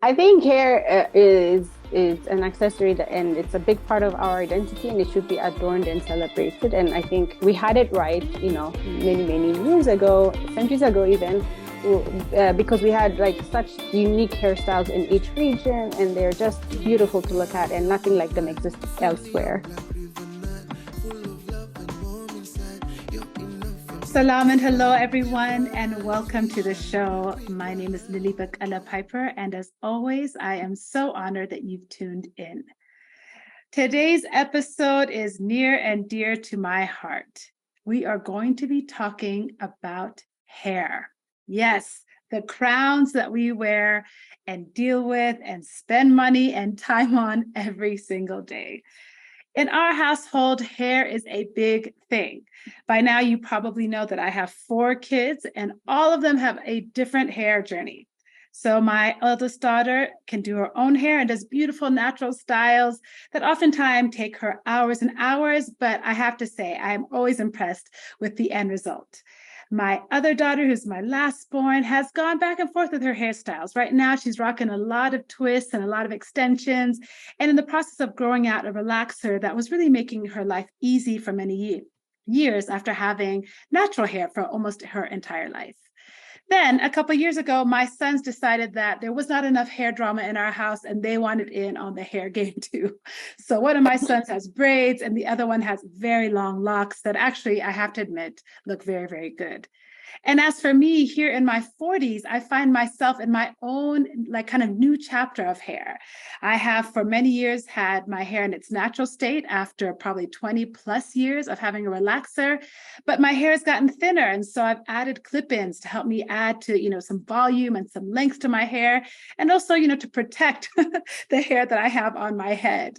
I think hair is an accessory and it's a big part of our identity and it should be adorned and celebrated. And I think we had it right, many years ago, centuries ago even, because we had like such unique hairstyles in each region and they're just beautiful to look at and nothing like them exists elsewhere. Salam and hello, everyone, and welcome to the show. My name is Lilly Piper, and as always, I am so honored that you've tuned in. Today's episode is near and dear to my heart. We are going to be talking about hair. Yes, the crowns that we wear and deal with and spend money and time on every single day. In our household, hair is a big thing. By now, you probably know that I have 4 kids and all of them have a different hair journey. So my eldest daughter can do her own hair and does beautiful natural styles that oftentimes take her hours and hours, but I have to say, I am always impressed with the end result. My other daughter, who's my last born, has gone back and forth with her hairstyles. Right now, she's rocking a lot of twists and a lot of extensions, and in the process of growing out a relaxer that was really making her life easy for many years after having natural hair for almost her entire life. Then a couple of years ago, my sons decided that there was not enough hair drama in our house and they wanted in on the hair game too. So one of my sons has braids and the other one has very long locks that actually, I have to admit, look very, very good. And as for me, here in my 40s, I find myself in my own kind of new chapter of hair. I have for many years had my hair in its natural state after probably 20 plus years of having a relaxer, but my hair has gotten thinner. And so I've added clip-ins to help me add to, some volume and some length to my hair, and also, to protect the hair that I have on my head.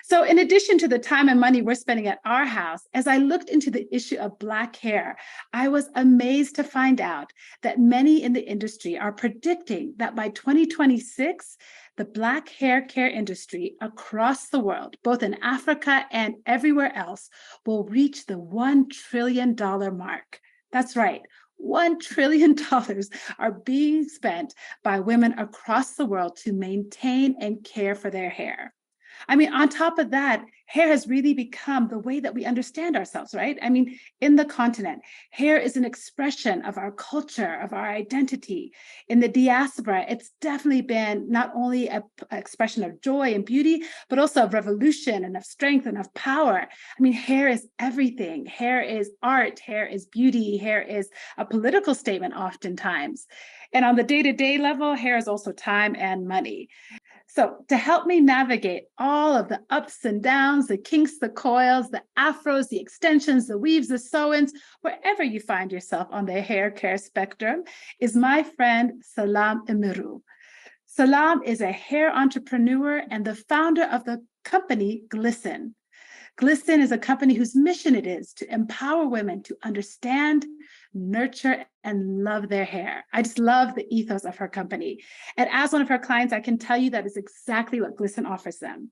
So in addition to the time and money we're spending at our house, as I looked into the issue of Black hair, I was amazed to find out that many in the industry are predicting that by 2026, the Black hair care industry across the world, both in Africa and everywhere else, will reach the $1 trillion mark. That's right. $1 trillion are being spent by women across the world to maintain and care for their hair. I mean, on top of that, hair has really become the way that we understand ourselves, right? I mean, in the continent, hair is an expression of our culture, of our identity. In the diaspora, it's definitely been not only an expression of joy and beauty, but also of revolution and of strength and of power. I mean, hair is everything. Hair is art, hair is beauty, hair is a political statement oftentimes. And on the day-to-day level, hair is also time and money. So to help me navigate all of the ups and downs, the kinks, the coils, the afros, the extensions, the weaves, the sew-ins, wherever you find yourself on the hair care spectrum, is my friend Selam Emiru. Selam is a hair entrepreneur and the founder of the company Glisen. Glisen is a company whose mission it is to empower women to understand, nurture, and love their hair. I just love the ethos of her company. And as one of her clients, I can tell you that is exactly what Glisen offers them.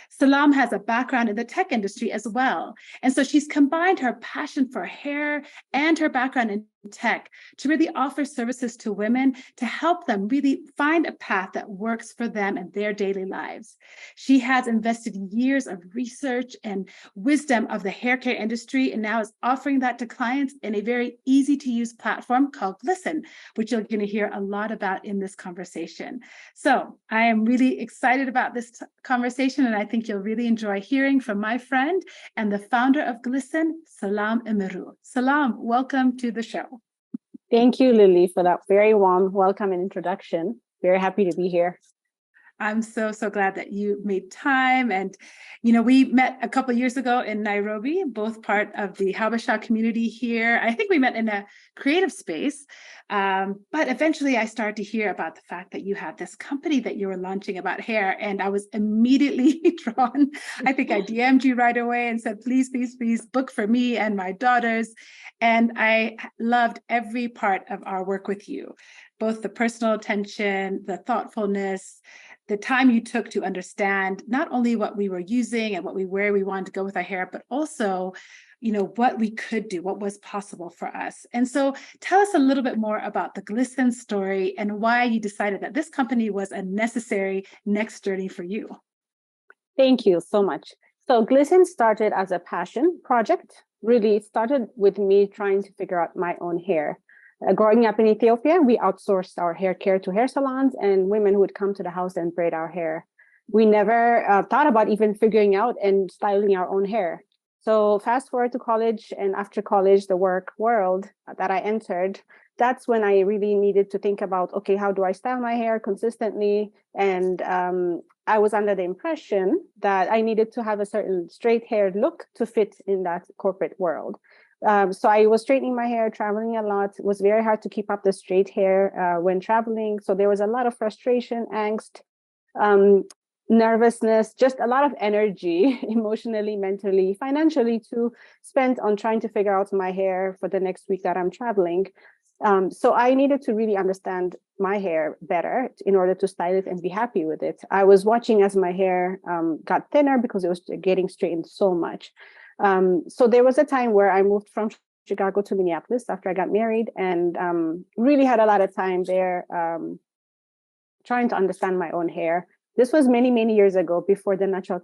Selam has a background in the tech industry as well. And so she's combined her passion for hair and her background in tech to really offer services to women to help them really find a path that works for them and their daily lives. She has invested years of research and wisdom of the hair care industry and now is offering that to clients in a very easy to use platform called Glisen, which you're going to hear a lot about in this conversation. So I am really excited about this conversation, and I think you'll really enjoy hearing from my friend and the founder of Glisen, Selam Emiru. Selam, welcome to the show. Thank you, Lily, for that very warm welcome and introduction. Very happy to be here. I'm so glad that you made time. And, we met a couple of years ago in Nairobi, both part of the Habesha community here. I think we met in a creative space. But eventually I started to hear about the fact that you had this company that you were launching about hair. And I was immediately drawn. I think I DM'd you right away and said, please book for me and my daughters. And I loved every part of our work with you, both the personal attention, the thoughtfulness, the time you took to understand not only what we were using and where we wanted to go with our hair, but also, what we could do, what was possible for us. And so tell us a little bit more about the Glisen story and why you decided that this company was a necessary next journey for you. Thank you so much. So Glisen started as a passion project. Really started with me trying to figure out my own hair. Growing up in Ethiopia, we outsourced our hair care to hair salons, and women would come to the house and braid our hair. We never thought about even figuring out and styling our own hair. So fast forward to college, and after college, the work world that I entered, that's when I really needed to think about, okay, how do I style my hair consistently? And I was under the impression that I needed to have a certain straight haired look to fit in that corporate world. So I was straightening my hair, traveling a lot. It was very hard to keep up the straight hair when traveling. So there was a lot of frustration, angst, nervousness, just a lot of energy, emotionally, mentally, financially, to spend on trying to figure out my hair for the next week that I'm traveling. So I needed to really understand my hair better in order to style it and be happy with it. I was watching as my hair got thinner because it was getting straightened so much. So there was a time where I moved from Chicago to Minneapolis after I got married, and really had a lot of time there trying to understand my own hair. This was many, many years ago, before the natural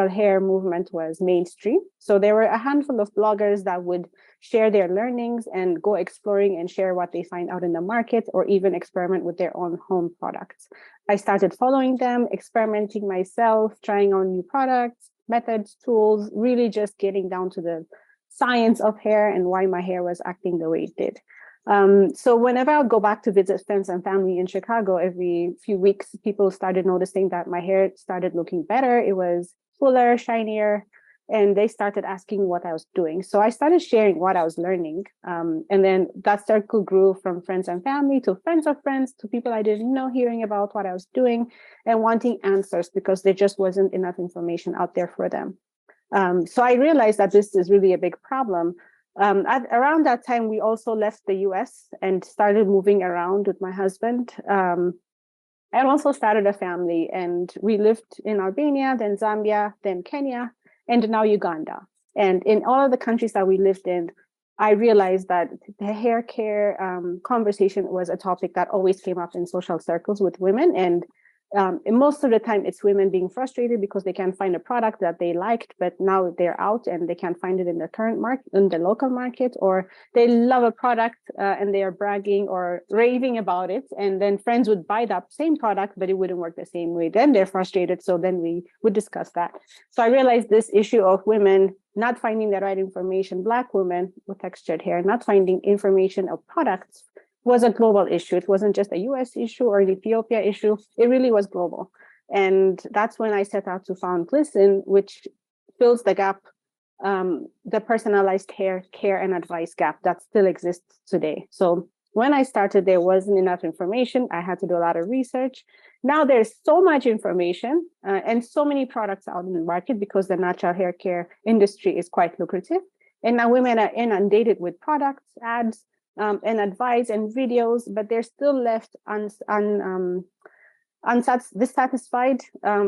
hair movement was mainstream. So there were a handful of bloggers that would share their learnings and go exploring and share what they find out in the market, or even experiment with their own home products. I started following them, experimenting myself, trying on new products, methods, tools, really just getting down to the science of hair and why my hair was acting the way it did. So whenever I'll go back to visit friends and family in Chicago, every few weeks, people started noticing that my hair started looking better. It was fuller, shinier, and they started asking what I was doing. So I started sharing what I was learning. And then that circle grew from friends and family to friends of friends to people I didn't know, hearing about what I was doing and wanting answers because there just wasn't enough information out there for them. So I realized that this is really a big problem. Around that time, we also left the US and started moving around with my husband. And also started a family, and we lived in Albania, then Zambia, then Kenya, and now Uganda. And in all of the countries that we lived in, I realized that the hair care conversation was a topic that always came up in social circles with women. And most of the time, it's women being frustrated because they can't find a product that they liked, but now they're out and they can't find it in the current market, in the local market, or they love a product and they are bragging or raving about it. And then friends would buy that same product, but it wouldn't work the same way. Then they're frustrated. So then we would discuss that. So I realized this issue of women not finding the right information, Black women with textured hair, not finding information of products, was a global issue. It wasn't just a US issue or an Ethiopia issue. It really was global. And that's when I set out to found Glisen, which fills the gap, the personalized hair care and advice gap that still exists today. So when I started, there wasn't enough information. I had to do a lot of research. Now there's so much information and so many products out in the market because the natural hair care industry is quite lucrative. And now women are inundated with products, ads, and advice and videos, but they're still left dissatisfied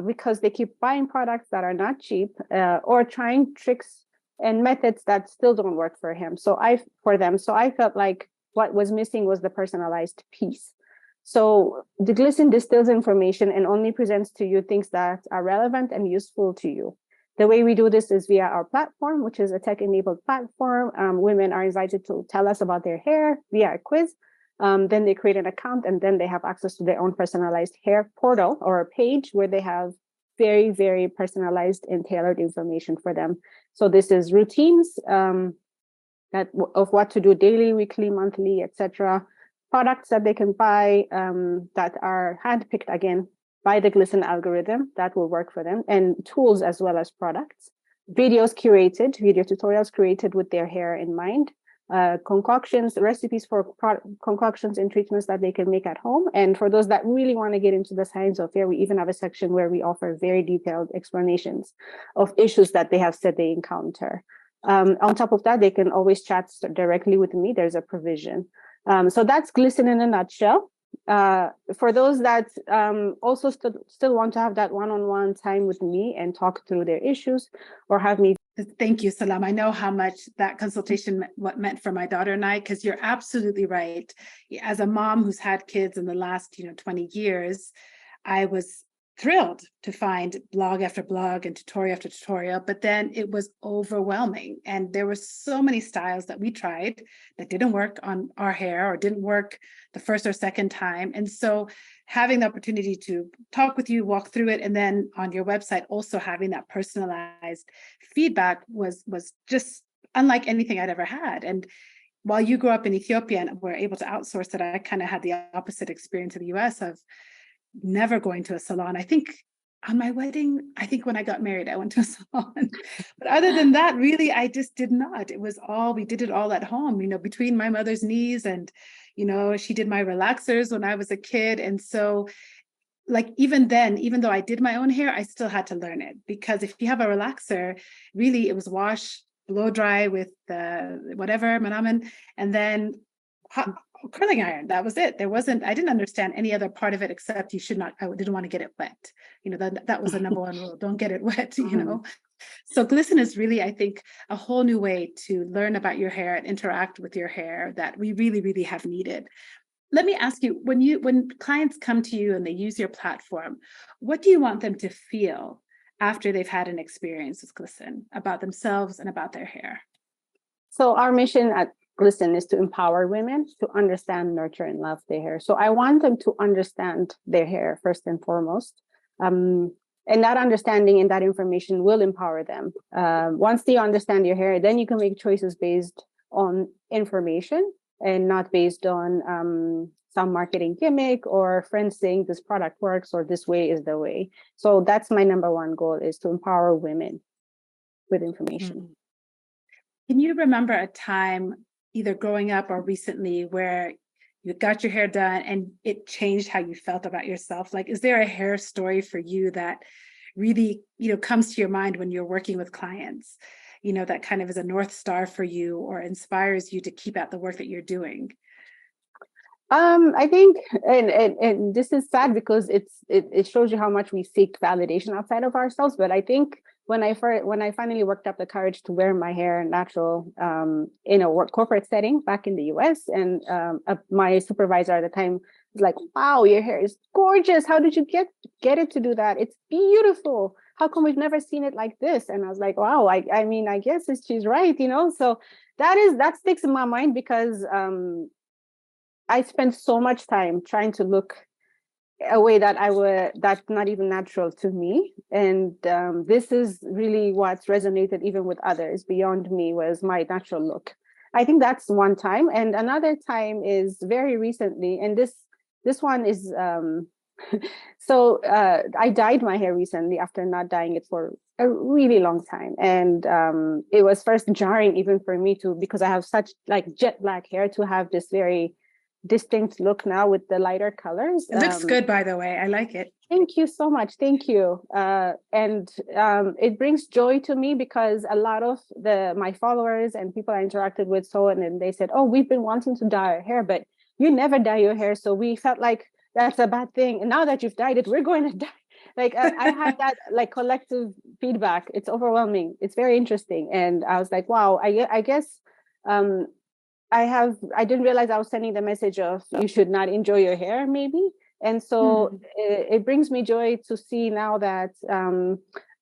because they keep buying products that are not cheap or trying tricks and methods that still don't work for them. So I felt like what was missing was the personalized piece. So the Glisen distills information and only presents to you things that are relevant and useful to you. The way we do this is via our platform, which is a tech-enabled platform. Women are invited to tell us about their hair via a quiz. Then they create an account, and then they have access to their own personalized hair portal or a page where they have very, very personalized and tailored information for them. So this is routines of what to do daily, weekly, monthly, etc. Products that they can buy that are handpicked again by the Glisen algorithm that will work for them, and tools as well as products, video tutorials created with their hair in mind, concoctions, recipes for concoctions and treatments that they can make at home. And for those that really want to get into the science of hair, we even have a section where we offer very detailed explanations of issues that they have said they encounter. On top of that, they can always chat directly with me. There's a provision. So that's Glisen in a nutshell. For those that also still want to have that one-on-one time with me and talk through their issues or have me. Thank you, Salam. I know how much that consultation what meant for my daughter and I, because you're absolutely right. As a mom who's had kids in the last 20 years, I was thrilled to find blog after blog and tutorial after tutorial, but then it was overwhelming. And there were so many styles that we tried that didn't work on our hair or didn't work the first or second time. And so having the opportunity to talk with you, walk through it, and then on your website, also having that personalized feedback was just unlike anything I'd ever had. And while you grew up in Ethiopia and were able to outsource it, I kind of had the opposite experience in the US of never going to a salon. I think on my wedding, I think when I got married, I went to a salon. But other than that, really, I just did not. We did it all at home, between my mother's knees and, she did my relaxers when I was a kid. And so like even then, even though I did my own hair, I still had to learn it, because if you have a relaxer, really it was wash, blow dry with whatever, manaman, and then hot curling iron. That was it. I didn't understand any other part of it except I didn't want to get it wet. That was the number one rule. Don't get it wet, So Glisen is really, I think, a whole new way to learn about your hair and interact with your hair that we really, really have needed. Let me ask you, when clients come to you and they use your platform, what do you want them to feel after they've had an experience with Glisen about themselves and about their hair? So our mission at Glisen is to empower women to understand, nurture, and love their hair. So I want them to understand their hair first and foremost. And that understanding and that information will empower them. Once they understand your hair, then you can make choices based on information and not based on some marketing gimmick or friends saying this product works or this way is the way. So that's my number one goal, is to empower women with information. Mm-hmm. Can you remember a time, either growing up or recently, where you got your hair done and it changed how you felt about yourself? Like, is there a hair story for you that really, comes to your mind when you're working with clients, that kind of is a North Star for you or inspires you to keep at the work that you're doing? I think, and this is sad because it shows you how much we seek validation outside of ourselves. But I think when I finally worked up the courage to wear my hair natural in a corporate setting back in the US, and my supervisor at the time was like, "Wow, your hair is gorgeous. How did you get it to do that? It's beautiful. How come we've never seen it like this?" And I was like, "Wow, I mean, I guess she's right, So that sticks in my mind because I spent so much time trying to look a way that's not even natural to me. And this is really what's resonated even with others beyond me, was my natural look. I think that's one time. And another time is very recently. And this one is, I dyed my hair recently after not dyeing it for a really long time. And it was first jarring even for me because I have such like jet black hair, to have this very distinct look now with the lighter colors. It looks good, by the way. I like it. Thank you so much. Thank you. And it brings joy to me because a lot of my followers and people I interacted with and they said, "Oh, we've been wanting to dye our hair, but you never dye your hair. So we felt like that's a bad thing. And now that you've dyed it, we're going to dye." Like I had that like collective feedback. It's overwhelming. It's very interesting. And I was like, wow, I guess I didn't realize I was sending the message of you should not enjoy your hair, maybe. And so it brings me joy to see now that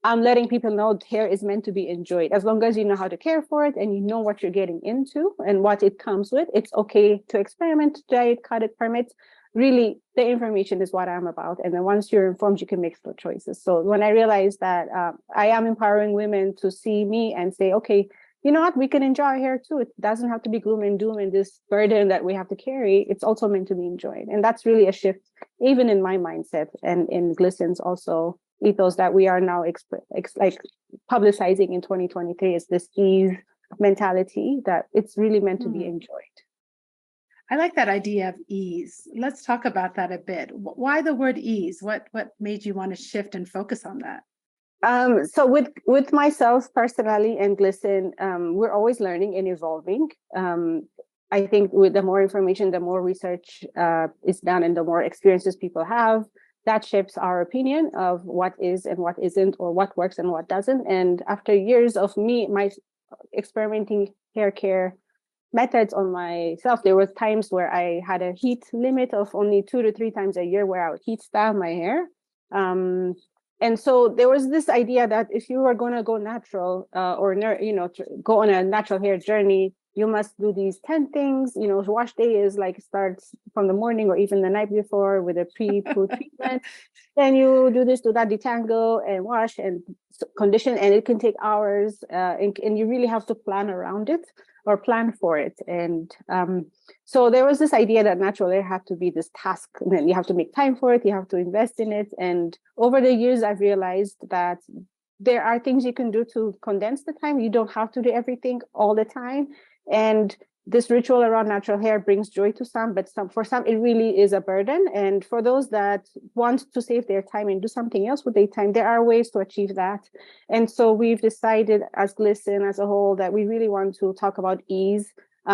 I'm letting people know hair is meant to be enjoyed. As long as you know how to care for it and you know what you're getting into and what it comes with, it's okay to experiment, dye it, cut it, perm it. Really, the information is what I'm about. And then once you're informed, you can make those choices. So when I realized that I am empowering women to see me and say, okay, you know what, we can enjoy our hair too. It doesn't have to be gloom and doom and this burden that we have to carry. It's also meant to be enjoyed. And that's really a shift, even in my mindset and in Glisen's also ethos that we are now like publicizing in 2023, is this ease mentality that it's really meant to be enjoyed. I like that idea of ease. Let's talk about that a bit. Why the word ease? What made you want to shift and focus on that? So with myself personally and Glisen, we're always learning and evolving. I think with the more information, the more research is done, and the more experiences people have, that shapes our opinion of what is and what isn't, or what works and what doesn't. And after years of my experimenting hair care methods on myself, there was times where I had a heat limit of only 2 to 3 times a year where I would heat style my hair. And so there was this idea that if you are going to go natural or go on a natural hair journey, you must do these 10 things. Wash day is like starts from the morning or even the night before with a pre-poo treatment. Then you do this, do that, detangle and wash and condition, and it can take hours. And you really have to plan around it or plan for it. And so there was this idea that natural hair had to be this task, and then you have to make time for it, you have to invest in it. And over the years, I've realized that there are things you can do to condense the time. You don't have to do everything all the time. And this ritual around natural hair brings joy to some, but for some, it really is a burden. And for those that want to save their time and do something else with their time, there are ways to achieve that. And so we've decided as Glisen as a whole that we really want to talk about ease.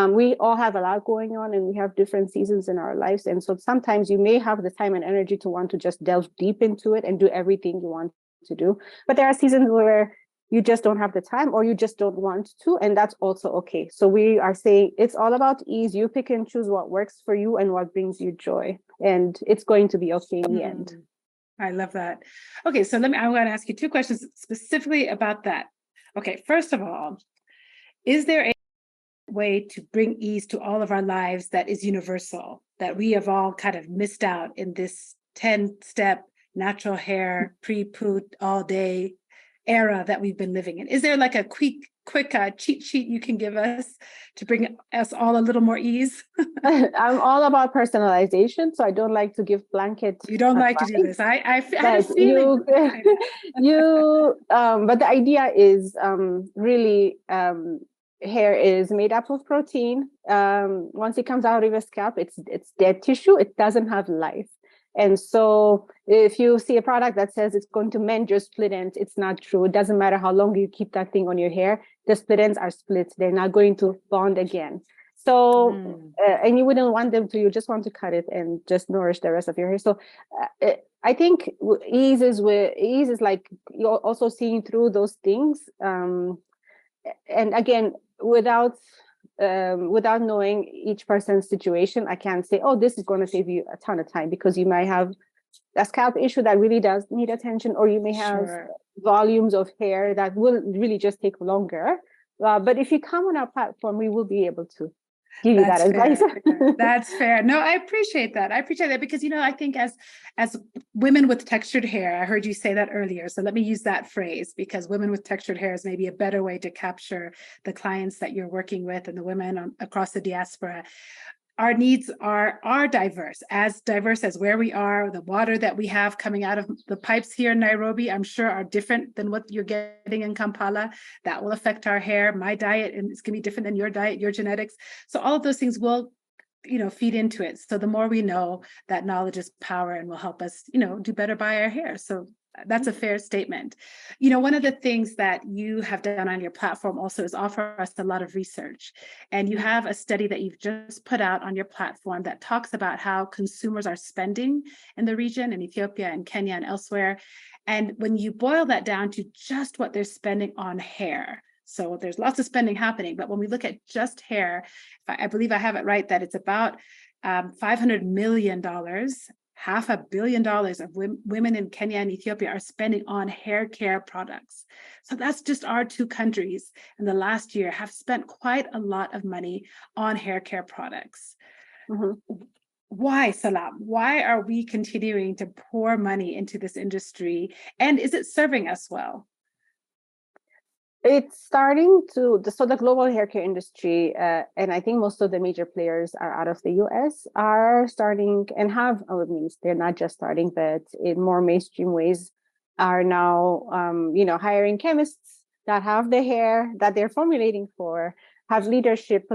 We all have a lot going on, and we have different seasons in our lives. And so sometimes you may have the time and energy to want to just delve deep into it and do everything you want to do. But there are seasons where you just don't have the time, or you just don't want to, and that's also okay. So we are saying it's all about ease. You pick and choose what works for you and what brings you joy, and it's going to be okay in the end. I love that. Okay, so I'm going to ask you 2 questions specifically about that. Okay, first of all, is there a way to bring ease to all of our lives that is universal, that we have all kind of missed out in this 10-step natural hair, pre-poo all day era that we've been living in? Is there like a quick cheat sheet you can give us to bring us all a little more ease? I'm all about personalization, so I don't like to give blanket. You don't like to do this. I had a feeling. But the idea is really hair is made up of protein. Once it comes out of your scalp, it's dead tissue. It doesn't have life. And so if you see a product that says it's going to mend your split ends, it's not true. It doesn't matter how long you keep that thing on your hair. The split ends are split. They're not going to bond again. So, and you wouldn't want them to, you just want to cut it and just nourish the rest of your hair. So I think ease is like you're also seeing through those things. And again, without knowing each person's situation, I can't say, oh, this is going to save you a ton of time, because you might have a scalp issue that really does need attention, or you may have volumes of hair that will really just take longer. But if you come on our platform, we will be able to give you that advice. That's fair. No, I appreciate that. Because, I think as women with textured hair, I heard you say that earlier. So let me use that phrase, because women with textured hair is maybe a better way to capture the clients that you're working with and the women across the diaspora. Our needs are diverse as where we are. The water that we have coming out of the pipes here in Nairobi, I'm sure, are different than what you're getting in Kampala. That will affect our hair. My diet, and it's going to be different than your diet, your genetics. So all of those things will, feed into it. So the more we know, that knowledge is power and will help us, do better by our hair. So that's a fair statement. One of the things that you have done on your platform also is offer us a lot of research. And you have a study that you've just put out on your platform that talks about how consumers are spending in the region, in Ethiopia and Kenya and elsewhere. And when you boil that down to just what they're spending on hair, so there's lots of spending happening, but when we look at just hair, I believe I have it right, that it's about $500 million. $500 million of women in Kenya and Ethiopia are spending on hair care products. So that's just our 2 countries in the last year have spent quite a lot of money on hair care products. Why, Selam? Why are we continuing to pour money into this industry? And is it serving us well? It's starting to, so the global hair care industry, and I think most of the major players are out of the US, are starting and have, they're not just starting, but in more mainstream ways, are now, hiring chemists that have the hair that they're formulating for, have leadership,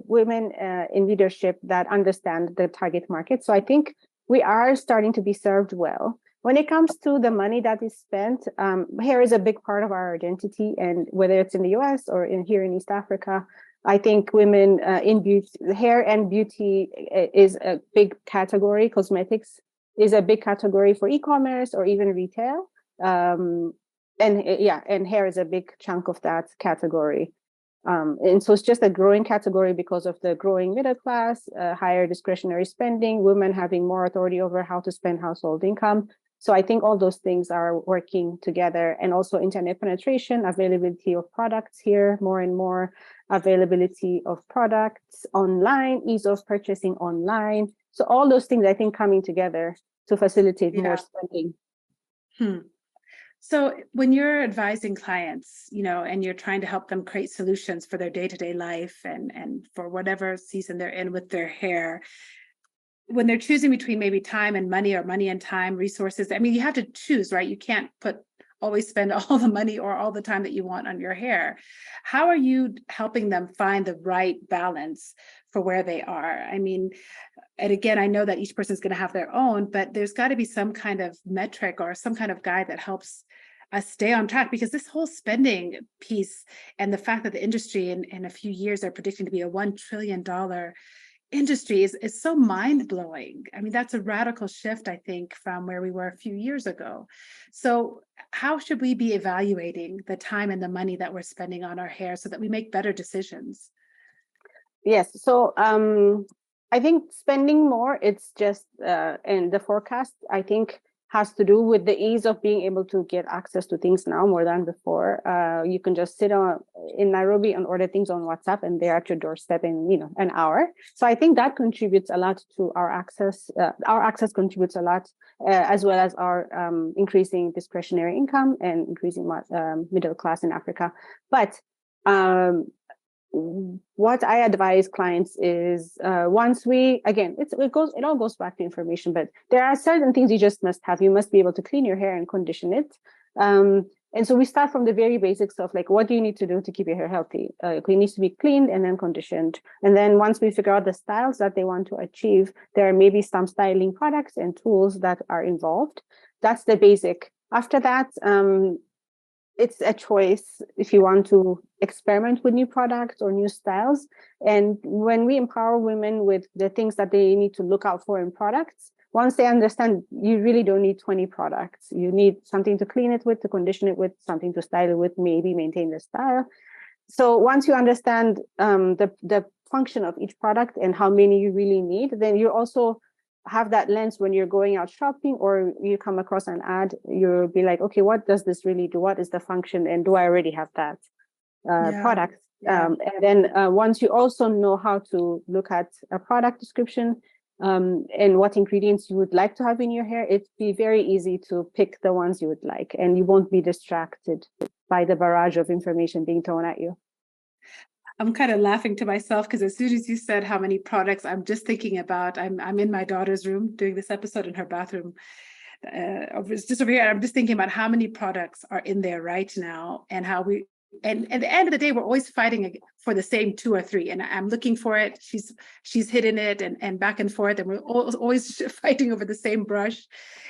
women in leadership that understand the target market. So I think we are starting to be served well. When it comes to the money that is spent, hair is a big part of our identity, and whether it's in the US or here in East Africa, I think women in beauty, hair and beauty is a big category. Cosmetics is a big category for e-commerce or even retail. And hair is a big chunk of that category. And so it's just a growing category because of the growing middle class, higher discretionary spending, women having more authority over how to spend household income. So I think all those things are working together, and also internet penetration, availability of products here, more and more availability of products online, ease of purchasing online. So all those things I think coming together to facilitate more spending. So when you're advising clients, and you're trying to help them create solutions for their day-to-day life and for whatever season they're in with their hair, when they're choosing between maybe time and money, or money and time, resources, I mean, you have to choose, right? You can't always spend all the money or all the time that you want on your hair. How are you helping them find the right balance for where they are? I mean, and again, I know that each person is going to have their own, but there's got to be some kind of metric or some kind of guide that helps us stay on track, because this whole spending piece and the fact that the industry in a few years are predicting to be a $1 trillion industry is so mind-blowing. I mean, that's a radical shift, I think, from where we were a few years ago. So how should we be evaluating the time and the money that we're spending on our hair so that we make better decisions? Yes. So I think spending more, it's just in the forecast, I think has to do with the ease of being able to get access to things now more than before. You can just sit in Nairobi and order things on WhatsApp, and they're at your doorstep in an hour. So I think that contributes a lot to our access. Our access contributes a lot, as well as our increasing discretionary income and increasing middle class in Africa. But what I advise clients is once it all goes back to information, but there are certain things you just must have. You must be able to clean your hair and condition it. And so we start from the very basics of like, what do you need to do to keep your hair healthy? It needs to be cleaned and then conditioned. And then once we figure out the styles that they want to achieve, there are maybe some styling products and tools that are involved. That's the basic. After that, it's a choice if you want to experiment with new products or new styles. And when we empower women with the things that they need to look out for in products, once they understand, you really don't need 20 products. You need something to clean it with, to condition it with, something to style it with, maybe maintain the style. So once you understand the function of each product and how many you really need, then you also have that lens when you're going out shopping or you come across an ad. You'll be like, okay, what does this really do? What is the function? And do I already have that product? And then once you also know how to look at a product description and what ingredients you would like to have in your hair, it'd be very easy to pick the ones you would like, and you won't be distracted by the barrage of information being thrown at you. I'm kind of laughing to myself because as soon as you said how many products, I'm just thinking about, I'm in my daughter's room doing this episode in her bathroom. It's just over here. I'm just thinking about how many products are in there right now, and how and at the end of the day, we're always fighting for the same 2 or 3. And I'm looking for it. She's hidden it and back and forth. And we're always fighting over the same brush,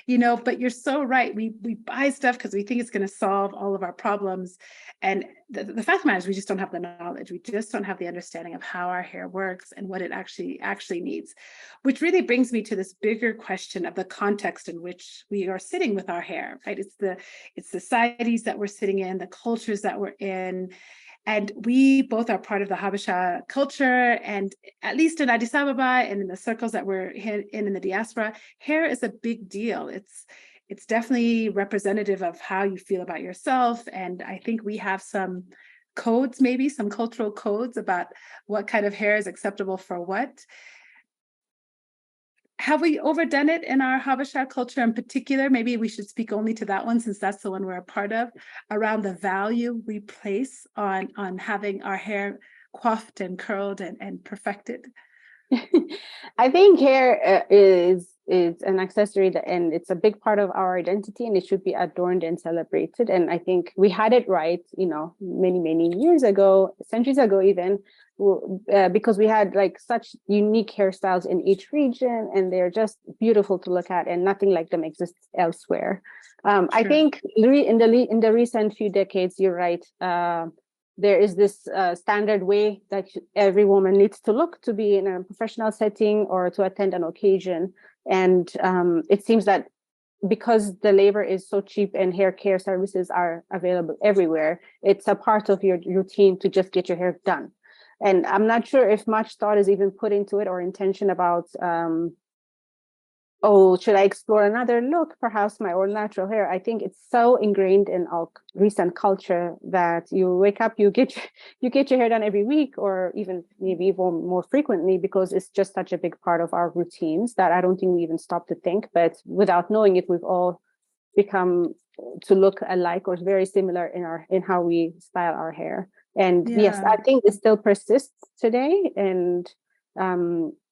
but you're so right. We buy stuff because we think it's going to solve all of our problems. And the fact of the matter is we just don't have the knowledge. We just don't have the understanding of how our hair works and what it actually needs, which really brings me to this bigger question of the context in which we are sitting with our hair, right? It's societies that we're sitting in, the cultures that we're in. And we both are part of the Habesha culture, and at least in Addis Ababa and in the circles that we're in the diaspora, hair is a big deal. It's definitely representative of how you feel about yourself. And I think we have some codes, maybe some cultural codes about what kind of hair is acceptable for what. Have we overdone it in our Habesha culture in particular? Maybe we should speak only to that one, since that's the one we're a part of, around the value we place on having our hair coiffed and curled and perfected. I think hair is an accessory and it's a big part of our identity, and it should be adorned and celebrated. And I think we had it right, many, many years ago, centuries ago even, because we had like such unique hairstyles in each region, and they're just beautiful to look at, and nothing like them exists elsewhere. I think in the recent few decades, you're right. there is this standard way that every woman needs to look to be in a professional setting or to attend an occasion. And it seems that because the labor is so cheap and hair care services are available everywhere, it's a part of your routine to just get your hair done. And I'm not sure if much thought is even put into it or intention about oh, should I explore another look, perhaps my own natural hair? I think it's so ingrained in our recent culture that you wake up, you get your hair done every week, or even maybe even more frequently, because it's just such a big part of our routines that I don't think we even stop to think. But without knowing it, we've all become to look alike or very similar in how we style our hair. And yes, I think it still persists today. And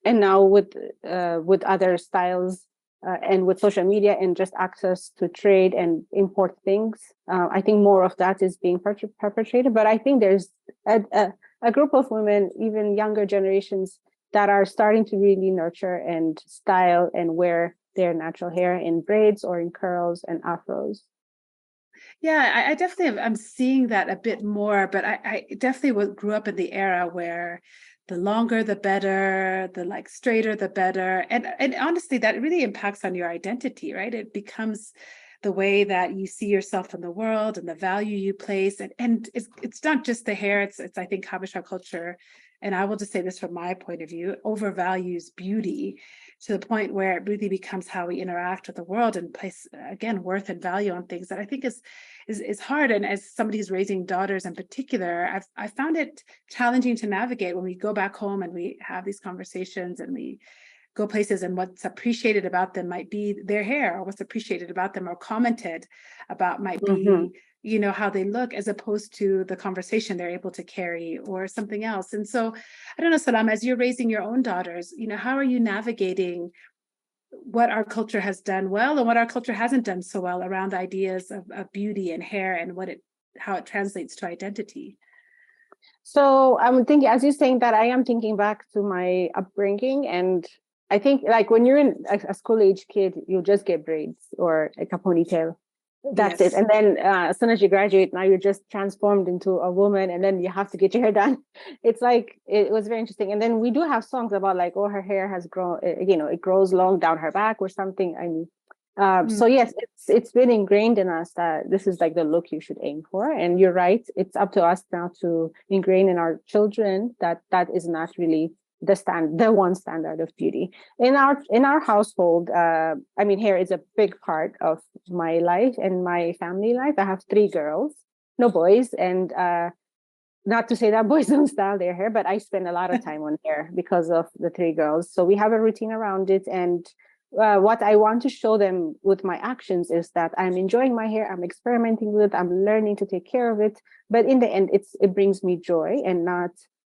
now with other styles and with social media and just access to trade and import things, I think more of that is being perpetrated. But I think there's a group of women, even younger generations, that are starting to really nurture and style and wear their natural hair in braids or in curls and afros. Yeah, I definitely I'm seeing that a bit more, but I definitely grew up in the era where the longer the better, the like straighter the better. And honestly, that really impacts on your identity, right? It becomes the way that you see yourself in the world and the value you place. And it's not just the hair, it's I think Habesha culture, and I will just say this from my point of view, overvalues beauty to the point where it really becomes how we interact with the world and place again worth and value on things that I think is hard. And as somebody who's raising daughters in particular, I found it challenging to navigate when we go back home and we have these conversations and we go places, and what's appreciated about them might be their hair, or what's appreciated about them or commented about might be how they look, as opposed to the conversation they're able to carry or something else. And so I don't know, Salam, as you're raising your own daughters, how are you navigating what our culture has done well and what our culture hasn't done so well around ideas of beauty and hair and how it translates to identity? So I'm thinking, as you're saying that, I am thinking back to my upbringing. And I think like when you're in a school age kid, you just get braids or like a ponytail. That's it. Yes. And then as soon as you graduate, now you're just transformed into a woman, and then you have to get your hair done. It's like, it was very interesting. And then we do have songs about like, oh, her hair has grown, it grows long down her back or something. I mean, so yes, it's been ingrained in us that this is like the look you should aim for. And you're right, it's up to us now to ingrain in our children that is not really the one standard of beauty in our household. I mean, hair is a big part of my life and my family life. I have 3 girls, no boys. And not to say that boys don't style their hair, but I spend a lot of time on hair because of the 3 girls. So we have a routine around it. And what I want to show them with my actions is that I'm enjoying my hair, I'm experimenting with it, I'm learning to take care of it. But in the end, it brings me joy, and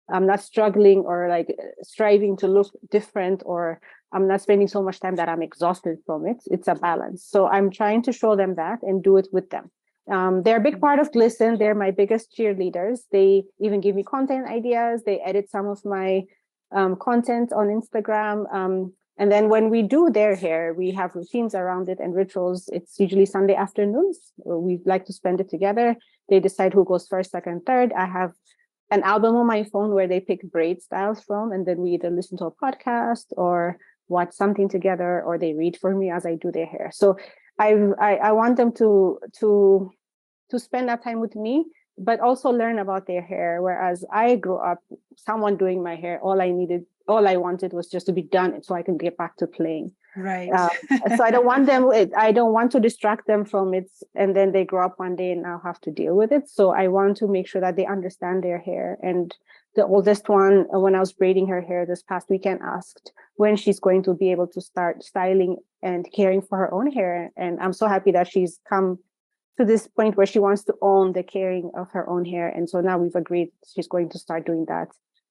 I'm not struggling or like striving to look different, or I'm not spending so much time that I'm exhausted from it. It's a balance. So I'm trying to show them that and do it with them. They're a big part of Glisen. They're my biggest cheerleaders. They even give me content ideas. They edit some of my content on Instagram. And then when we do their hair, we have routines around it and rituals. It's usually Sunday afternoons. We like to spend it together. They decide who goes first, second, third. I have an album on my phone where they pick braid styles from, and then we either listen to a podcast or watch something together, or they read for me as I do their hair. So I want them to spend that time with me, but also learn about their hair. Whereas I grew up, someone doing my hair, all I wanted was just to be done so I can get back to playing. Right. So I don't want to distract them from it. And then they grow up one day and I'll have to deal with it. So I want to make sure that they understand their hair. And the oldest one, when I was braiding her hair this past weekend, asked when she's going to be able to start styling and caring for her own hair. And I'm so happy that she's come to this point where she wants to own the caring of her own hair. And so now we've agreed she's going to start doing that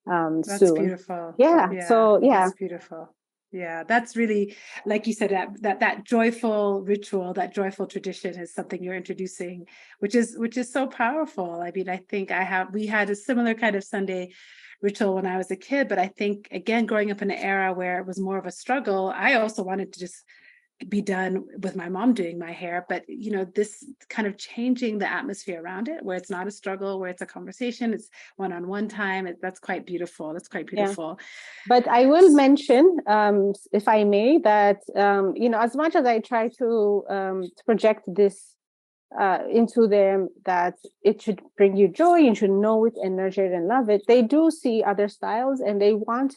That's soon. beautiful. Yeah. So yeah. That's beautiful. Yeah, that's really, like you said, that joyful ritual, that joyful tradition is something you're introducing, which is so powerful. I mean, I think we had a similar kind of Sunday ritual when I was a kid, but I think again, growing up in an era where it was more of a struggle, I also wanted to just be done with my mom doing my hair, but this kind of changing the atmosphere around it, where it's not a struggle, where it's a conversation, it's one-on-one time. That's quite beautiful. That's quite Yeah. beautiful. But I will mention, if I may, that as much as I try to project this into them, that it should bring you joy, you should know it and nurture it and love it, they do see other styles, and they want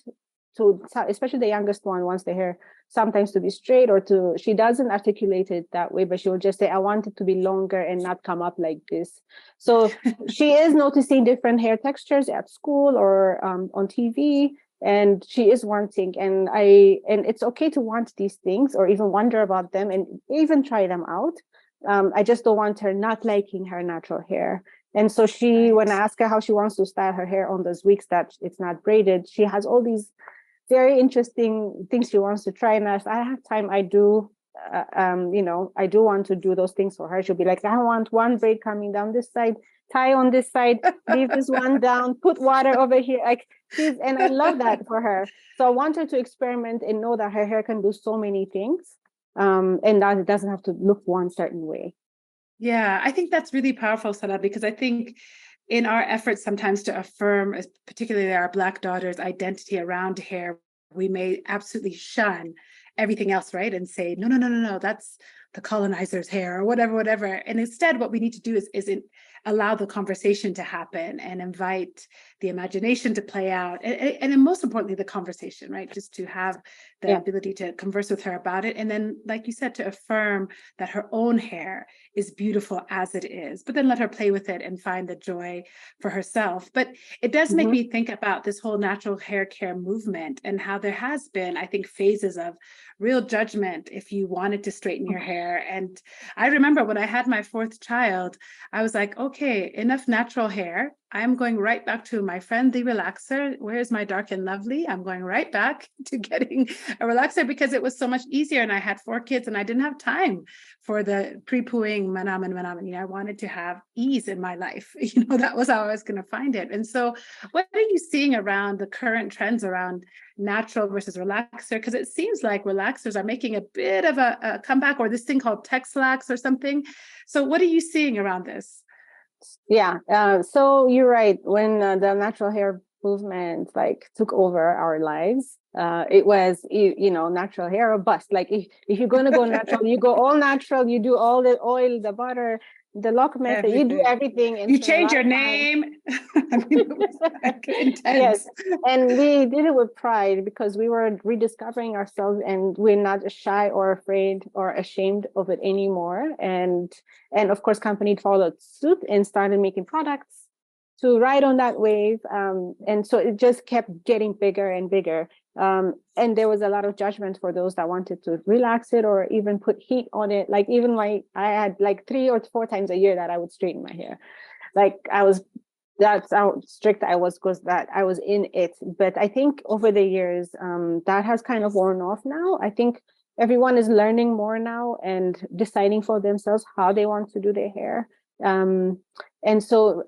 to, especially the youngest one, wants the hair sometimes to be straight, or she doesn't articulate it that way, but she will just say, I want it to be longer and not come up like this. So she is noticing different hair textures at school or on TV, and she is wanting, and it's okay to want these things or even wonder about them and even try them out. I just don't want her not liking her natural hair. And so when I ask her how she wants to style her hair on those weeks that it's not braided, she has all these very interesting things she wants to try. And if I have time, I do, I do want to do those things for her. She'll be like, I want one braid coming down this side, tie on this side, leave this one down, put water over here. And I love that for her. So I want her to experiment and know that her hair can do so many things. And that it doesn't have to look one certain way. Yeah, I think that's really powerful, Salah, because I think in our efforts sometimes to affirm, particularly our Black daughters' identity around hair, we may absolutely shun everything else, right? And say, no, that's the colonizer's hair or whatever. And instead, what we need to do is allow the conversation to happen and invite the imagination to play out. And then most importantly, the conversation, right? Just to have the ability to converse with her about it. And then, like you said, to affirm that her own hair is beautiful as it is, but then let her play with it and find the joy for herself. But it does make me think about this whole natural hair care movement and how there has been, I think, phases of real judgment if you wanted to straighten your hair. And I remember when I had my fourth child, I was like, okay, enough natural hair. I'm going right back to my friend, the relaxer. Where's my dark and lovely? I'm going right back to getting a relaxer because it was so much easier. And I had 4 kids and I didn't have time for the pre-pooing manam. I wanted to have ease in my life. That was how I was going to find it. And so what are you seeing around the current trends around natural versus relaxer? Because it seems like relaxers are making a bit of a comeback, or this thing called Texlax or something. So what are you seeing around this? Yeah. So you're right. When the natural hair movement took over our lives, it was, natural hair or bust. Like if you're going to go natural, you go all natural, you do all the oil, the butter, the lock method, you do everything. And you change your name. It was intense. Yes. And we did it with pride because we were rediscovering ourselves, and we're not shy or afraid or ashamed of it anymore. And of course, company followed suit and started making products to ride on that wave. And so it just kept getting bigger and bigger. And there was a lot of judgment for those that wanted to relax it or even put heat on it. Like even I had 3 or 4 times a year that I would straighten my hair. That's how strict I was because that I was in it. But I think over the years, that has kind of worn off now. I think everyone is learning more now and deciding for themselves how they want to do their hair. And so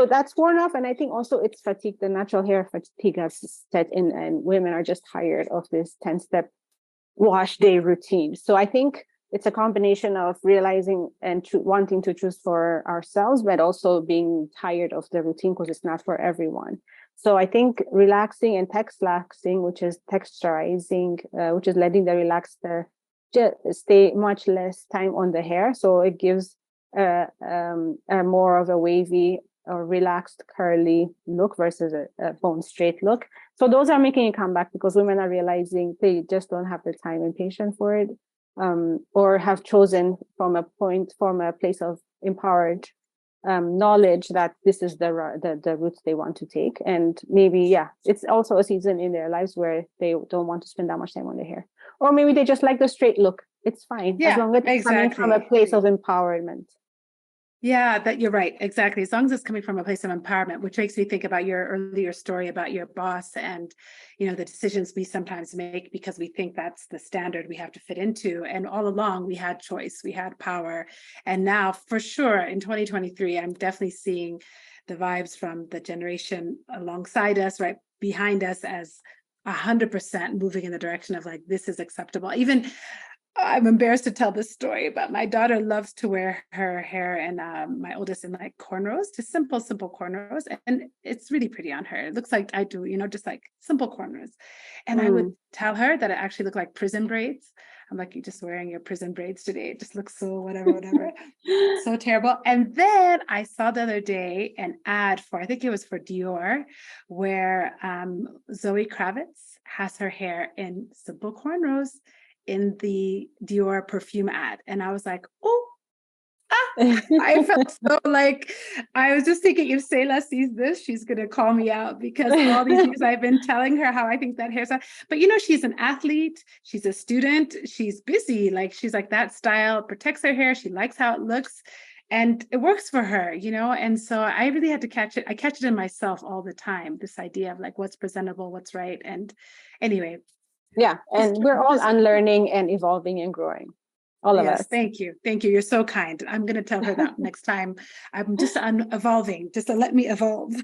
that's worn off. And I think also it's fatigue. The natural hair fatigue has set in, and women are just tired of this 10-step wash day routine. So I think it's a combination of realizing and wanting to choose for ourselves, but also being tired of the routine because it's not for everyone. So I think relaxing and texlaxing, which is texturizing, which is letting the relaxer just stay much less time on the hair. So it gives a more of a wavy or relaxed curly look versus a bone straight look. So those are making a comeback because women are realizing they just don't have the time and patience for it. Or have chosen from a place of empowered knowledge that this is the route they want to take. And maybe, it's also a season in their lives where they don't want to spend that much time on their hair. Or maybe they just like the straight look. It's fine. As long as it's coming from a place of empowerment. Yeah, that you're right. Exactly. As long as it's coming from a place of empowerment, which makes me think about your earlier story about your boss and, the decisions we sometimes make because we think that's the standard we have to fit into. And all along we had choice, we had power. And now for sure in 2023, I'm definitely seeing the vibes from the generation alongside us, right behind us as 100% moving in the direction of like, this is acceptable. Even I'm embarrassed to tell this story, but my daughter loves to wear her hair and my oldest in like cornrows, just simple cornrows. And it's really pretty on her. It looks like I do, just like simple cornrows. And I would tell her that it actually looked like prison braids. I'm like, you're just wearing your prison braids today. It just looks so whatever. So terrible. And then I saw the other day an ad for, I think it was for Dior, where Zoe Kravitz has her hair in simple cornrows in the Dior perfume ad. And I was like, oh, I felt so like, I was just thinking if Selah sees this, she's going to call me out because all these years I've been telling her how I think that hairstyle, but she's an athlete, she's a student, she's busy. Like, she's like, that style protects her hair. She likes how it looks and it works for her, And so I really had to catch it. I catch it in myself all the time, this idea of like, what's presentable, what's right. And anyway, yeah, and we're all unlearning and evolving and growing. All of us. Thank you. You're so kind. I'm going to tell her that next time. I'm just evolving, just to let me evolve.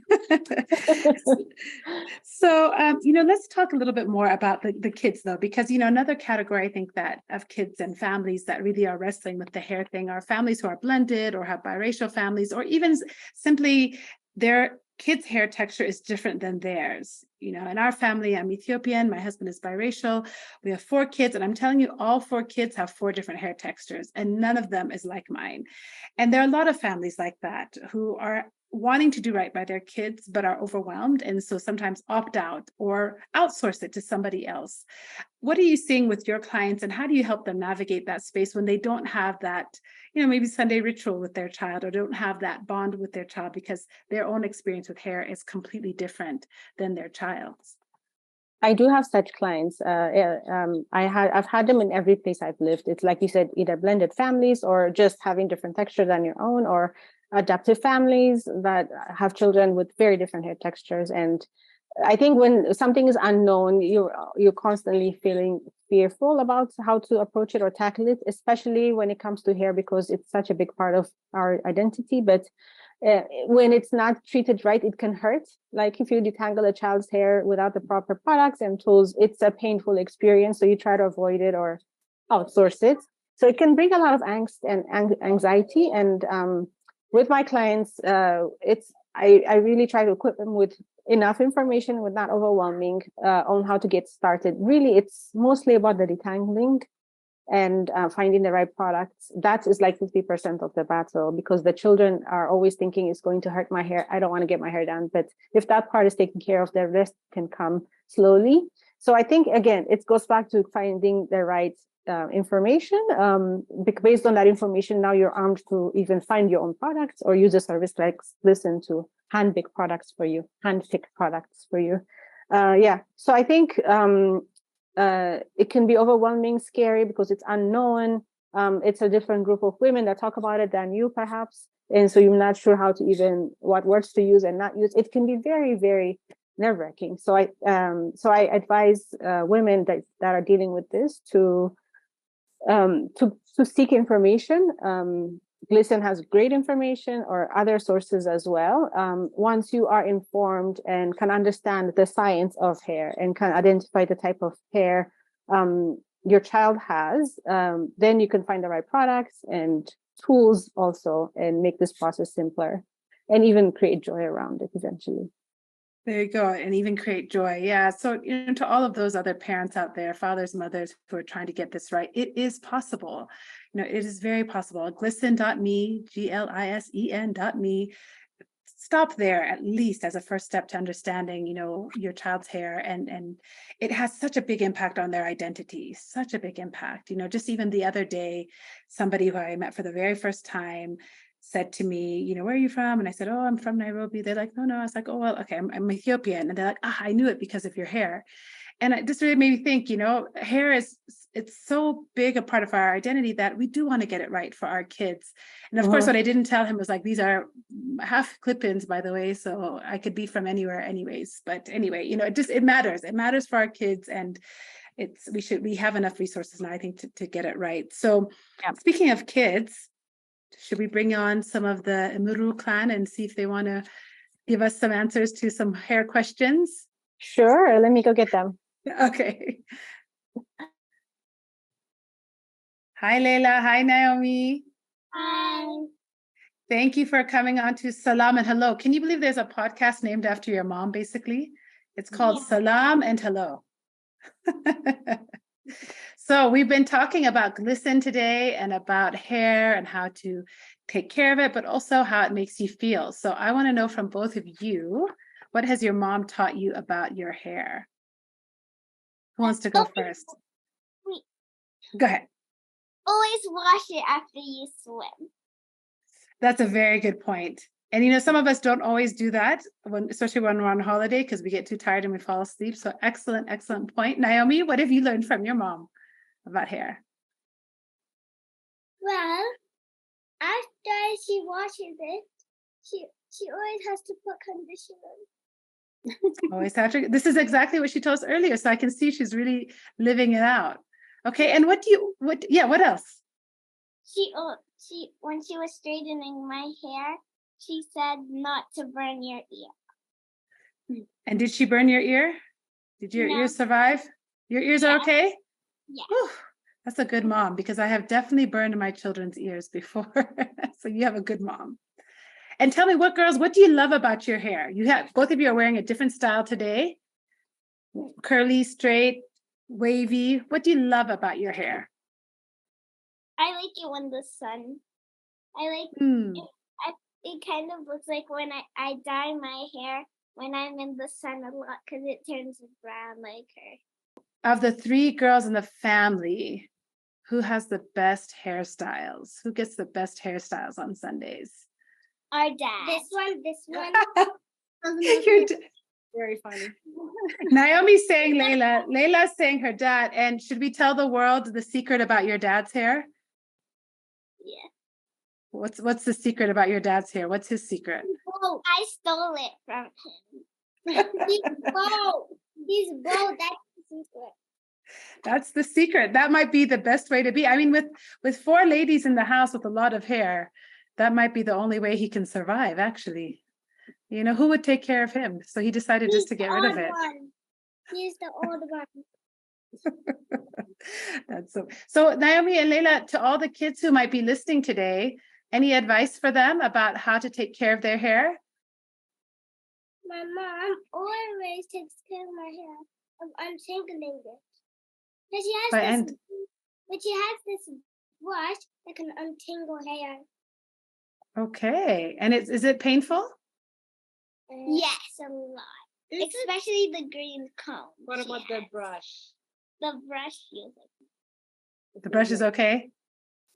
So, let's talk a little bit more about the kids, though, because, another category I think that of kids and families that really are wrestling with the hair thing are families who are blended or have biracial families, or even simply their kids' hair texture is different than theirs. In our family, I'm Ethiopian, my husband is biracial. We have 4 kids, and I'm telling you, all 4 kids have 4 different hair textures, and none of them is like mine. And there are a lot of families like that who are wanting to do right by their kids, but are overwhelmed. And so sometimes opt out or outsource it to somebody else. What are you seeing with your clients, and how do you help them navigate that space when they don't have that, maybe Sunday ritual with their child, or don't have that bond with their child because their own experience with hair is completely different than their child's? I do have such clients. I've had them in every place I've lived. It's like you said, either blended families or just having different texture than your own, or adaptive families that have children with very different hair textures. And I think when something is unknown, you're constantly feeling fearful about how to approach it or tackle it, especially when it comes to hair, because it's such a big part of our identity. But when it's not treated right, it can hurt. Like if you detangle a child's hair without the proper products and tools, it's a painful experience. So you try to avoid it or outsource it. So it can bring a lot of angst and anxiety. And with my clients, I really try to equip them with enough information, with not overwhelming, on how to get started. Really, it's mostly about the detangling and finding the right products. That is like 50% of the battle, because the children are always thinking it's going to hurt my hair. I don't want to get my hair done. But if that part is taken care of, the rest can come slowly. So I think, again, it goes back to finding the right information. Based on that information, now you're armed to even find your own products or use a service like Glisen to hand-pick products for you, hand-pick products for you. So I think it can be overwhelming, scary, because it's unknown. It's a different group of women that talk about it than you, perhaps. And so you're not sure what words to use and not use. It can be very, very nerve-wracking. So I advise women that are dealing with this to seek information. Glisen has great information, or other sources as well. Once you are informed and can understand the science of hair and can identify the type of hair your child has, then you can find the right products and tools also, and make this process simpler and even create joy around it eventually. There you go. And even create joy. Yeah. So, to all of those other parents out there, fathers, mothers who are trying to get this right, it is possible. It is very possible. Glisen.me, Glisen.me. Stop there, at least as a first step to understanding, your child's hair. And it has such a big impact on their identity, such a big impact. Just even the other day, somebody who I met for the very first time said to me, where are you from? And I said, oh, I'm from Nairobi. They're like, no. I was like, oh, well, okay, I'm Ethiopian. And they're like, I knew it because of your hair. And it just really made me think, hair it's so big a part of our identity that we do want to get it right for our kids. And of course, what I didn't tell him was like, these are half clip-ins, by the way, so I could be from anywhere anyways. But anyway, it matters. It matters for our kids, and we have enough resources now, I think, to get it right. So Speaking of kids, should we bring on some of the Emiru clan and see if they want to give us some answers to some hair questions? Sure. Let me go get them. Okay. Hi, Leila. Hi, Naomi. Hi. Thank you for coming on to Salam and Hello. Can you believe there's a podcast named after your mom, basically? It's called Salam and Hello. So we've been talking about Glisen today and about hair and how to take care of it, but also how it makes you feel. So I want to know from both of you, what has your mom taught you about your hair? Who wants to go first? Wait. Go ahead. Always wash it after you swim. That's a very good point. And you know, some of us don't always do that, especially when we're on holiday, because we get too tired and we fall asleep. So excellent, excellent point. Naomi, what have you learned from your mom about hair? Well, after she washes it, she always has to put conditioner. Always have to. This is exactly what she told us earlier. So I can see she's really living it out. Okay. And what else? When she was straightening my hair, she said not to burn your ear. And did she burn your ear? Did your ears survive? Your ears are okay? Yeah. Whew, that's a good mom, because I have definitely burned my children's ears before. So you have a good mom. And tell me, what do you love about your hair? Both of you are wearing a different style today. Curly, straight, wavy. What do you love about your hair? I like it when the sun. I like it kind of looks like when I dye my hair when I'm in the sun a lot, because it turns brown like her. Of the 3 girls in the family, who has the best hairstyles? Who gets the best hairstyles on Sundays? Our dad. This one. Very funny. Naomi's saying Layla. Layla's saying her dad. And should we tell the world the secret about your dad's hair? Yeah. What's the secret about your dad's hair? What's his secret? Oh, I stole it from him. He's bald. He's bald. That's the secret. That's the secret. That might be the best way to be. I mean, with 4 ladies in the house with a lot of hair, that might be the only way he can survive, actually. You know, who would take care of him? So he decided just to get rid of it. He's the old one. That's so Naomi and Layla, to all the kids who might be listening today, any advice for them about how to take care of their hair? My mom always takes care of my hair, of untangling it. But she has this brush that can untangle hair. Okay. And is it painful? Yes, a lot. Especially the green comb. What about the brush? The brush feels like The brush is okay?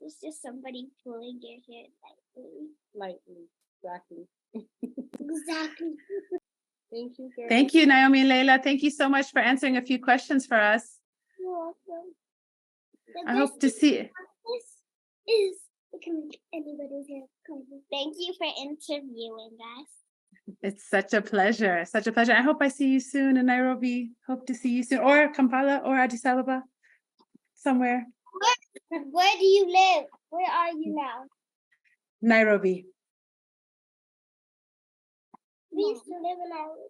it's just somebody pulling your hair lightly. Exactly. Exactly. Thank you, girl. Thank you, Naomi and Layla. Thank you so much for answering a few questions for us. You're welcome. I hope to see it. It can make anybody's hair color. Thank you for interviewing us. It's such a pleasure. Such a pleasure. I hope I see you soon in Nairobi. Hope to see you soon. Or Kampala or Addis Ababa. Somewhere. Where do you live? Where are you now? Nairobi. We used to live in Nairobi.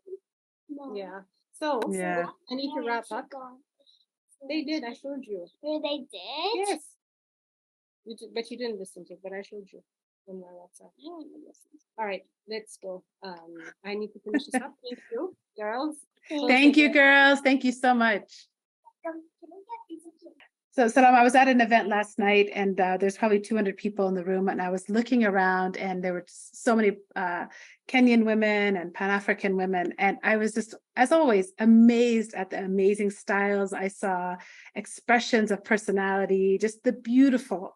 No. Yeah. So I need to wrap up. Gone. They did. I showed you. Where they did? Yes. You did, but you didn't listen to it, but I showed you on my WhatsApp. All right, let's go. I need to finish this up. Thank you, girls. Thank you, girls. Thank you so much. So, Salam, I was at an event last night, and there's probably 200 people in the room, and I was looking around, and there were so many Kenyan women and Pan-African women, and I was just, as always, amazed at the amazing styles I saw, expressions of personality, just the beautiful,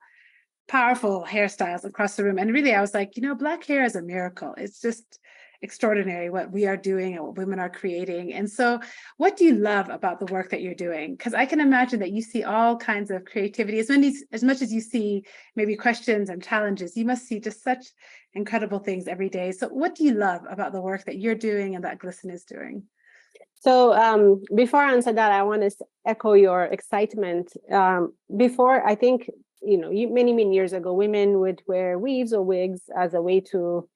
powerful hairstyles across the room. And really, I was like, you know, Black hair is a miracle. It's just extraordinary what we are doing and what women are creating. And so what do you love about the work that you're doing? Because I can imagine that you see all kinds of creativity, as much as you see maybe questions and challenges, you must see just such incredible things every day. So what do you love about the work that you're doing and that Glisen is doing? So before I answer that, I want to echo your excitement. Before, I think, you know, many, many years ago, women would wear weaves or wigs as a way to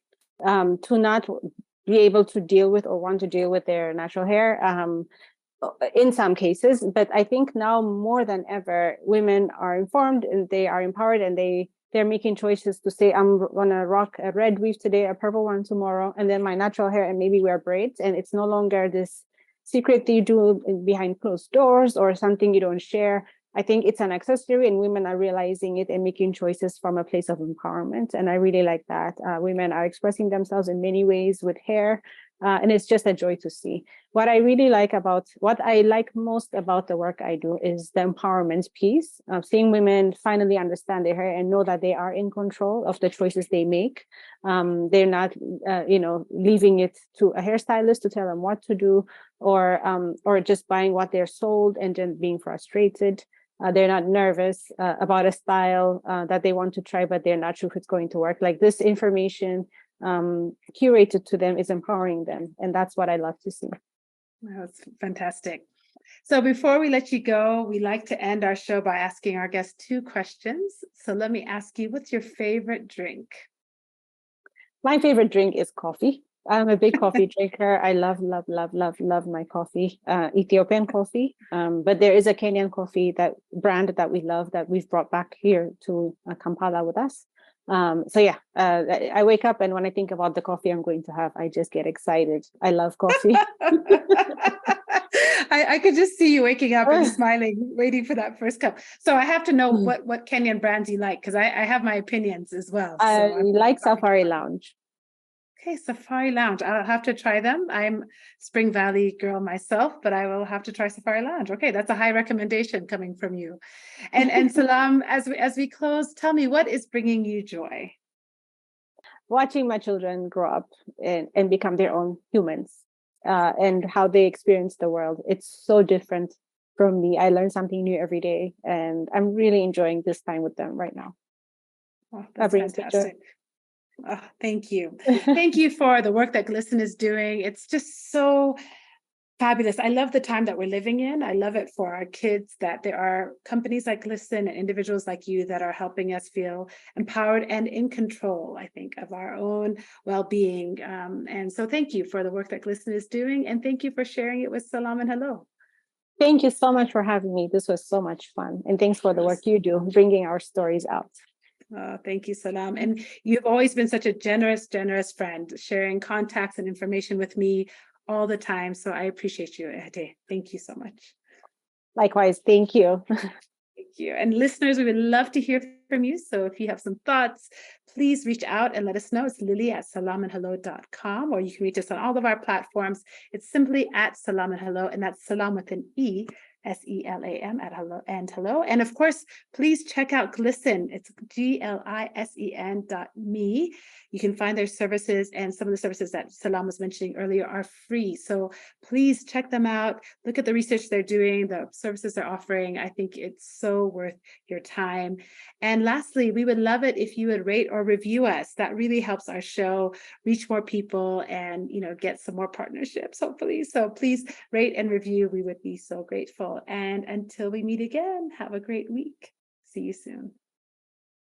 not be able to deal with or want to deal with their natural hair. in some cases, but I think now more than ever, women are informed and they are empowered, and they're making choices to say, I'm gonna rock a red weave today, a purple one tomorrow, and then my natural hair, and maybe wear braids. And it's no longer this secret that you do behind closed doors or something you don't share. I think it's an accessory, and women are realizing it and making choices from a place of empowerment. And I really like that. Women are expressing themselves in many ways with hair. And it's just a joy to see. What I like most about the work I do is the empowerment piece of seeing women finally understand their hair and know that they are in control of the choices they make. They're not, leaving it to a hairstylist to tell them what to do, or just buying what they're sold and then being frustrated. They're not nervous about a style that they want to try, but they're not sure if it's going to work. Like, this information curated to them is empowering them. And that's what I love to see. That's fantastic. So before we let you go, we like to end our show by asking our guests 2 questions. So let me ask you, what's your favorite drink? My favorite drink is coffee. I'm a big coffee drinker. I love my coffee, Ethiopian coffee. But there is a Kenyan coffee brand that we love that we've brought back here to Kampala with us. I wake up, and when I think about the coffee I'm going to have, I just get excited. I love coffee. I could just see you waking up and smiling, waiting for that first cup. So I have to know what Kenyan brands you like, because I have my opinions as well. I like Safari Lounge. Okay, Safari Lounge. I'll have to try them. I'm Spring Valley girl myself, but I will have to try Safari Lounge. Okay, that's a high recommendation coming from you. And Selam, as we close, tell me, what is bringing you joy? Watching my children grow up and become their own humans, and how they experience the world. It's so different from me. I learn something new every day, and I'm really enjoying this time with them right now. Oh, that's fantastic. Oh, thank you. Thank you for the work that Glisen is doing. It's just so fabulous. I love the time that we're living in. I love it for our kids that there are companies like Glisen and individuals like you that are helping us feel empowered and in control, I think, of our own well-being. And so thank you for the work that Glisen is doing. And thank you for sharing it with Selam and Hello. Thank you so much for having me. This was so much fun. And thanks for the work you do, bringing our stories out. Thank you, Selam. And you've always been such a generous friend, sharing contacts and information with me all the time. So I appreciate you, Ede. Thank you so much. Likewise. Thank you. Thank you. And listeners, we would love to hear from you. So if you have some thoughts, please reach out and let us know. It's lily@selamandhello.com, or you can reach us on all of our platforms. It's simply @selamandhello, and that's Selam with an E. SELAM at hello and hello. And of course, please check out Glisen. It's GLISEN.me. You can find their services, and some of the services that Selam was mentioning earlier are free. So please check them out. Look at the research they're doing, the services they're offering. I think it's so worth your time. And lastly, we would love it if you would rate or review us. That really helps our show reach more people and, get some more partnerships, hopefully. So please rate and review. We would be so grateful. And until we meet again, have a great week. See you soon.